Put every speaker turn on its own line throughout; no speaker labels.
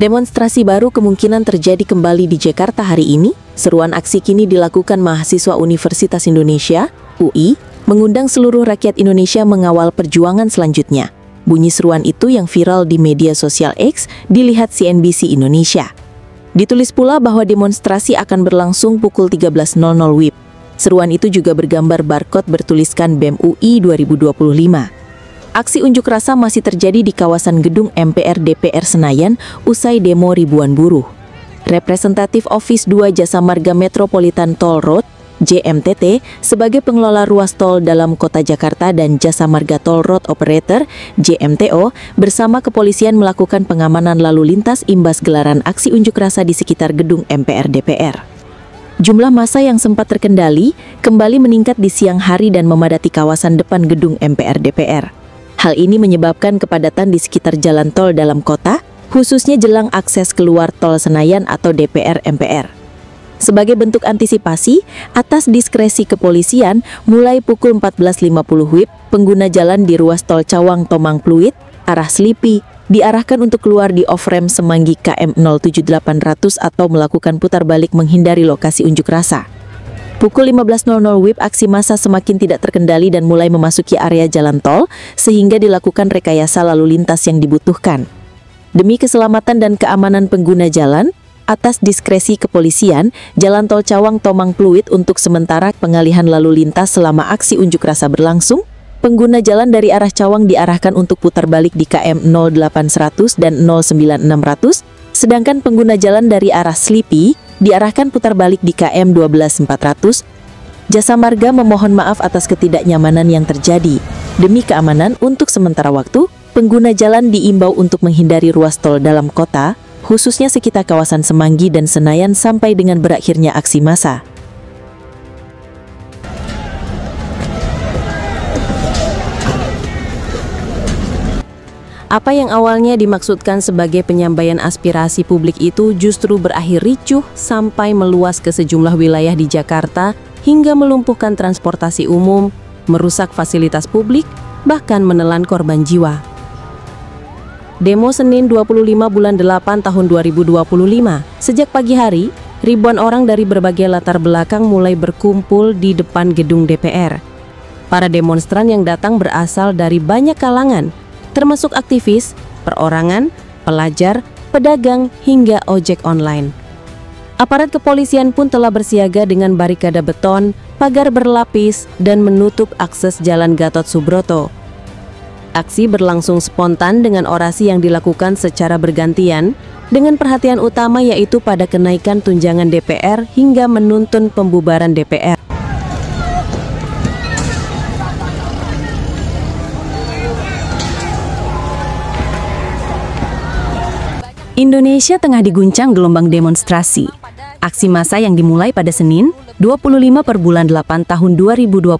Demonstrasi baru kemungkinan terjadi kembali di Jakarta hari ini. Seruan aksi kini dilakukan mahasiswa Universitas Indonesia, UI, mengundang seluruh rakyat Indonesia mengawal perjuangan selanjutnya. Bunyi seruan itu yang viral di media sosial X dilihat CNBC Indonesia. Ditulis pula bahwa demonstrasi akan berlangsung pukul 13.00 WIB. Seruan itu juga bergambar barcode bertuliskan BEM UI 2025. Aksi unjuk rasa masih terjadi di kawasan gedung MPR DPR Senayan usai demo ribuan buruh. Representatif Office 2 Jasa Marga Metropolitan Toll Road, JMTT, sebagai pengelola ruas tol dalam kota Jakarta dan Jasa Marga Toll Road Operator, JMTO, bersama kepolisian melakukan pengamanan lalu lintas imbas gelaran aksi unjuk rasa di sekitar gedung MPR DPR. Jumlah massa yang sempat terkendali kembali meningkat di siang hari dan memadati kawasan depan gedung MPR DPR. Hal ini menyebabkan kepadatan di sekitar jalan tol dalam kota, khususnya jelang akses keluar tol Senayan atau DPR MPR. Sebagai bentuk antisipasi, atas diskresi kepolisian, mulai pukul 14.50 WIB, pengguna jalan di ruas tol Cawang Tomang Pluit, arah Selipi, diarahkan untuk keluar di off-ramp Semanggi KM 07800 atau melakukan putar balik menghindari lokasi unjuk rasa. Pukul 15.00 WIB, aksi massa semakin tidak terkendali dan mulai memasuki area jalan tol, sehingga dilakukan rekayasa lalu lintas yang dibutuhkan. Demi keselamatan dan keamanan pengguna jalan, atas diskresi kepolisian, jalan tol Cawang Tomang Pluit untuk sementara pengalihan lalu lintas selama aksi unjuk rasa berlangsung. Pengguna jalan dari arah Cawang diarahkan untuk putar balik di KM 0800 dan 09600, sedangkan pengguna jalan dari arah Selipi diarahkan putar balik di KM 12400. Jasa Marga memohon maaf atas ketidaknyamanan yang terjadi. Demi keamanan untuk sementara waktu, pengguna jalan diimbau untuk menghindari ruas tol dalam kota, khususnya sekitar kawasan Semanggi dan Senayan sampai dengan berakhirnya aksi massa. Apa yang awalnya dimaksudkan sebagai penyampaian aspirasi publik itu justru berakhir ricuh sampai meluas ke sejumlah wilayah di Jakarta hingga melumpuhkan transportasi umum, merusak fasilitas publik, bahkan menelan korban jiwa. Demo Senin 25 bulan 8 tahun 2025. Sejak pagi hari, ribuan orang dari berbagai latar belakang mulai berkumpul di depan gedung DPR. Para demonstran yang datang berasal dari banyak kalangan, termasuk aktivis, perorangan, pelajar, pedagang, hingga ojek online. Aparat kepolisian pun telah bersiaga dengan barikade beton, pagar berlapis, dan menutup akses Jalan Gatot Subroto. Aksi berlangsung spontan dengan orasi yang dilakukan secara bergantian, dengan perhatian utama yaitu pada kenaikan tunjangan DPR hingga menuntun pembubaran DPR. Indonesia tengah diguncang gelombang demonstrasi. Aksi massa yang dimulai pada Senin, 25 per bulan 8 tahun 2025,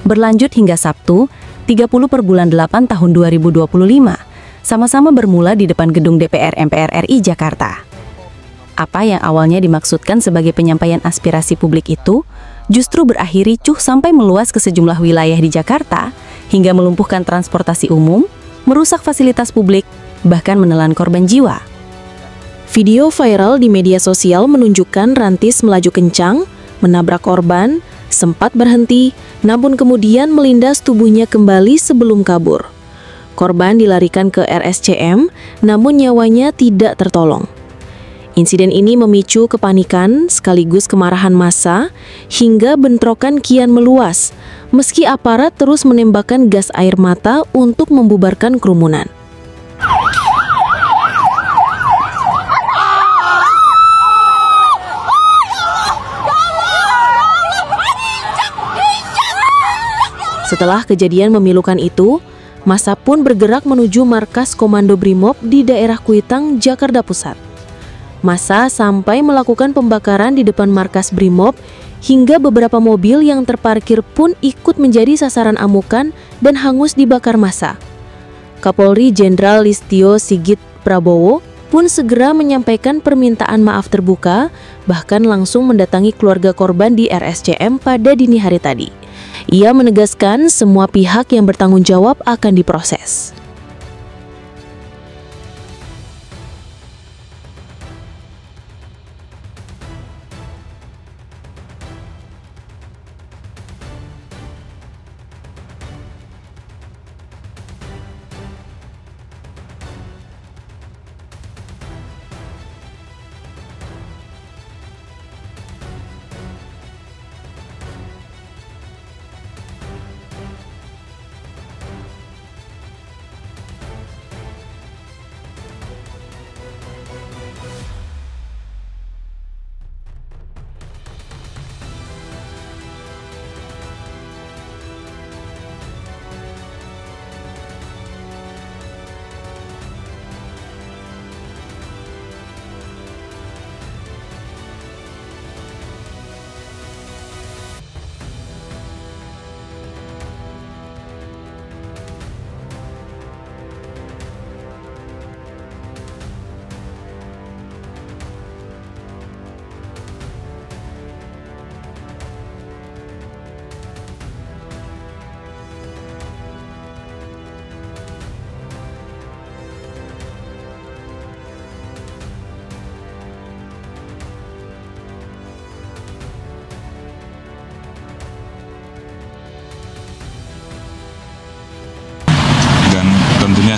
berlanjut hingga Sabtu, 30 per bulan 8 tahun 2025, sama-sama bermula di depan gedung DPR MPR RI Jakarta. Apa yang awalnya dimaksudkan sebagai penyampaian aspirasi publik itu, justru berakhir ricuh sampai meluas ke sejumlah wilayah di Jakarta, hingga melumpuhkan transportasi umum, merusak fasilitas publik, bahkan menelan korban jiwa. Video viral di media sosial menunjukkan Rantis melaju kencang, menabrak korban, sempat berhenti, namun kemudian melindas tubuhnya kembali sebelum kabur. Korban dilarikan ke RSCM, namun nyawanya tidak tertolong. Insiden ini memicu kepanikan sekaligus kemarahan massa, hingga bentrokan kian meluas, meski aparat terus menembakkan gas air mata untuk membubarkan kerumunan. Setelah kejadian memilukan itu, massa pun bergerak menuju markas Komando Brimob di daerah Kuitang, Jakarta Pusat. Massa sampai melakukan pembakaran di depan markas Brimob, hingga beberapa mobil yang terparkir pun ikut menjadi sasaran amukan dan hangus dibakar massa. Kapolri Jenderal Listio Sigit Prabowo pun segera menyampaikan permintaan maaf terbuka, bahkan langsung mendatangi keluarga korban di RSCM pada dini hari tadi. Ia menegaskan semua pihak yang bertanggung jawab akan diproses.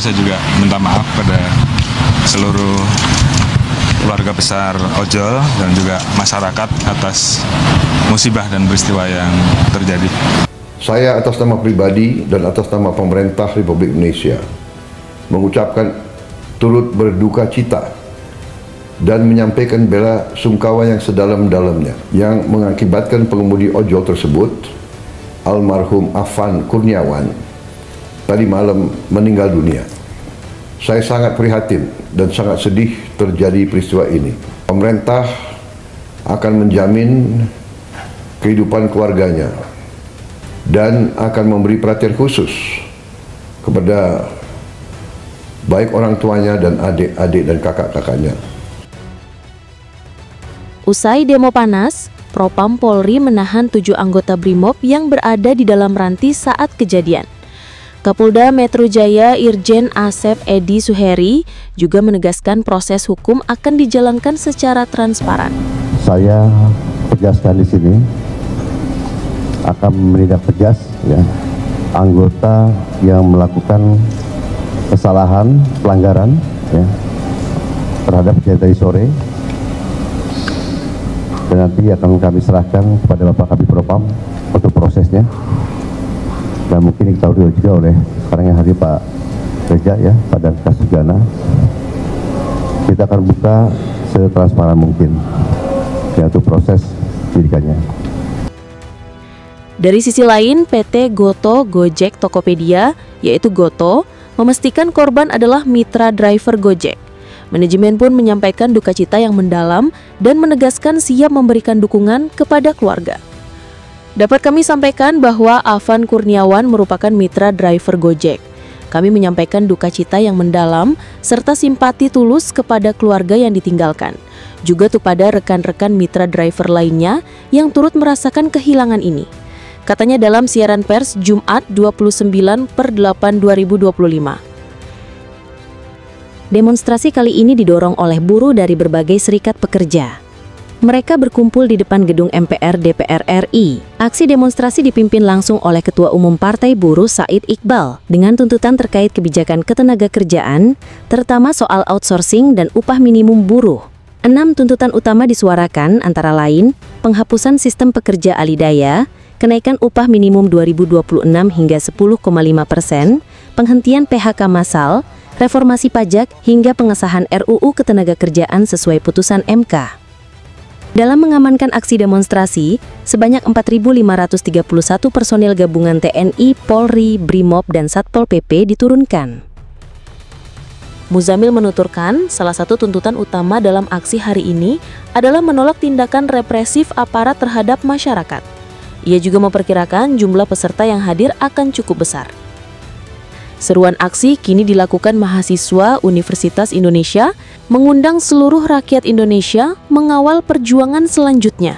saya juga minta maaf pada seluruh keluarga besar ojol dan juga masyarakat atas musibah dan peristiwa yang terjadi.
Saya atas nama pribadi dan atas nama pemerintah Republik Indonesia mengucapkan turut berduka cita dan menyampaikan bela sungkawa yang sedalam-dalamnya yang mengakibatkan pengemudi ojol tersebut, almarhum Afan Kurniawan, tadi malam meninggal dunia. Saya sangat prihatin dan sangat sedih terjadi peristiwa ini. Pemerintah akan menjamin kehidupan keluarganya dan akan memberi perhatian khusus kepada baik orang tuanya dan adik-adik dan kakak-kakaknya.
Usai demo panas, Propam Polri menahan 7 anggota BRIMOB yang berada di dalam ranti saat kejadian. Kapolda Metro Jaya Irjen Asep Edi Suheri juga menegaskan proses hukum akan dijalankan secara transparan.
Saya tegaskan di sini akan menindak tegas ya anggota yang melakukan kesalahan pelanggaran ya terhadap kejadian tadi sore, dan nanti akan kami serahkan kepada Bapak Kabid Propam untuk prosesnya. Dan mungkin diketahui juga oleh sekarang yang hadir Pak Reja ya, Pak Dankas Sugana. Kita akan buka setransparan mungkin ya untuk proses penyidikannya.
Dari sisi lain, PT Goto Gojek Tokopedia, yaitu Goto, memastikan korban adalah mitra driver Gojek. Manajemen pun menyampaikan duka cita yang mendalam dan menegaskan siap memberikan dukungan kepada keluarga. Dapat kami sampaikan bahwa Afan Kurniawan merupakan mitra driver Gojek. Kami menyampaikan duka cita yang mendalam serta simpati tulus kepada keluarga yang ditinggalkan. Juga kepada rekan-rekan mitra driver lainnya yang turut merasakan kehilangan ini. Katanya dalam siaran pers Jumat 29/8/2025. Demonstrasi kali ini didorong oleh buruh dari berbagai serikat pekerja. Mereka berkumpul di depan gedung MPR DPR RI. Aksi demonstrasi dipimpin langsung oleh Ketua Umum Partai Buruh Said Iqbal dengan tuntutan terkait kebijakan ketenagakerjaan, terutama soal outsourcing dan upah minimum buruh. 6 tuntutan utama disuarakan antara lain penghapusan sistem pekerja alidaya, kenaikan upah minimum 2026 hingga 10,5%, penghentian PHK massal, reformasi pajak hingga pengesahan RUU Ketenagakerjaan sesuai putusan MK. Dalam mengamankan aksi demonstrasi, sebanyak 4.531 personil gabungan TNI, Polri, BRIMOB, dan Satpol PP diturunkan. Muzamil menuturkan, salah satu tuntutan utama dalam aksi hari ini adalah menolak tindakan represif aparat terhadap masyarakat. Ia juga memperkirakan jumlah peserta yang hadir akan cukup besar. Seruan aksi kini dilakukan mahasiswa Universitas Indonesia, mengundang seluruh rakyat Indonesia mengawal perjuangan selanjutnya.